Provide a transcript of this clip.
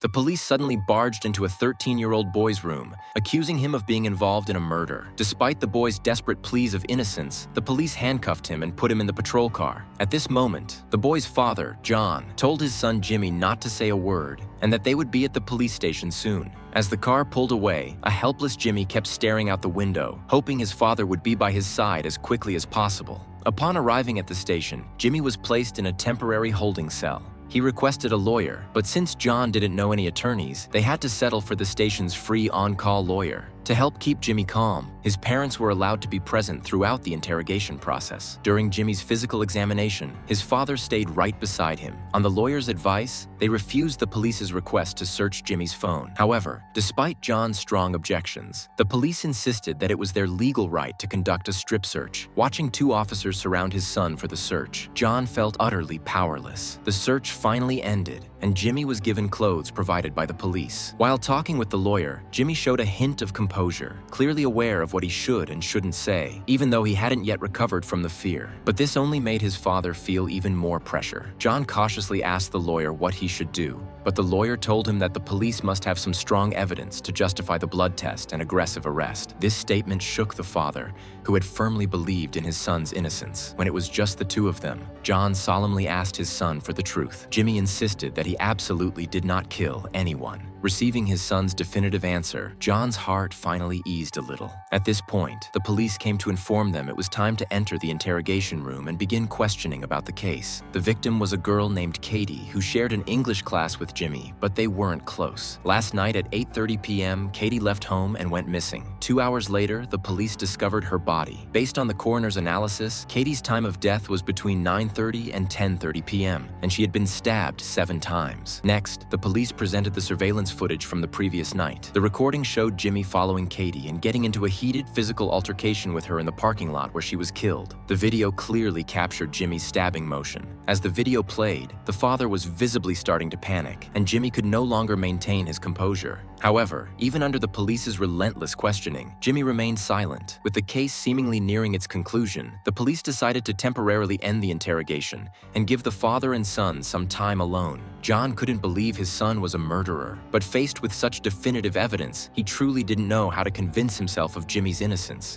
The police suddenly barged into a 13-year-old boy's room, accusing him of being involved in a murder. Despite the boy's desperate pleas of innocence, the police handcuffed him and put him in the patrol car. At this moment, the boy's father, John, told his son Jimmy not to say a word and that they would be at the police station soon. As the car pulled away, a helpless Jimmy kept staring out the window, hoping his father would be by his side as quickly as possible. Upon arriving at the station, Jimmy was placed in a temporary holding cell. He requested a lawyer, but since John didn't know any attorneys, they had to settle for the station's free on-call lawyer. To help keep Jimmy calm, his parents were allowed to be present throughout the interrogation process. During Jimmy's physical examination, his father stayed right beside him. On the lawyer's advice, they refused the police's request to search Jimmy's phone. However, despite John's strong objections, the police insisted that it was their legal right to conduct a strip search. Watching two officers surround his son for the search, John felt utterly powerless. The search finally ended, and Jimmy was given clothes provided by the police. While talking with the lawyer, Jimmy showed a hint of composure, clearly aware of what he should and shouldn't say, even though he hadn't yet recovered from the fear. But this only made his father feel even more pressure. John cautiously asked the lawyer what he should do, but the lawyer told him that the police must have some strong evidence to justify the blood test and aggressive arrest. This statement shook the father, who had firmly believed in his son's innocence. When it was just the two of them, John solemnly asked his son for the truth. Jimmy insisted that he absolutely did not kill anyone. Receiving his son's definitive answer, John's heart finally eased a little. At this point, the police came to inform them it was time to enter the interrogation room and begin questioning about the case. The victim was a girl named Katie who shared an English class with Jimmy, but they weren't close. Last night at 8:30 p.m., Katie left home and went missing. 2 hours later, the police discovered her body. Based on the coroner's analysis, Katie's time of death was between 9:30 and 10:30 p.m., and she had been stabbed 7 times. Next, the police presented the surveillance footage from the previous night. The recording showed Jimmy following Katie and getting into a heated physical altercation with her in the parking lot where she was killed. The video clearly captured Jimmy's stabbing motion. As the video played, the father was visibly starting to panic, and Jimmy could no longer maintain his composure. However, even under the police's relentless questioning, Jimmy remained silent. With the case seemingly nearing its conclusion, the police decided to temporarily end the interrogation and give the father and son some time alone. John couldn't believe his son was a murderer, but faced with such definitive evidence, he truly didn't know how to convince himself of Jimmy's innocence.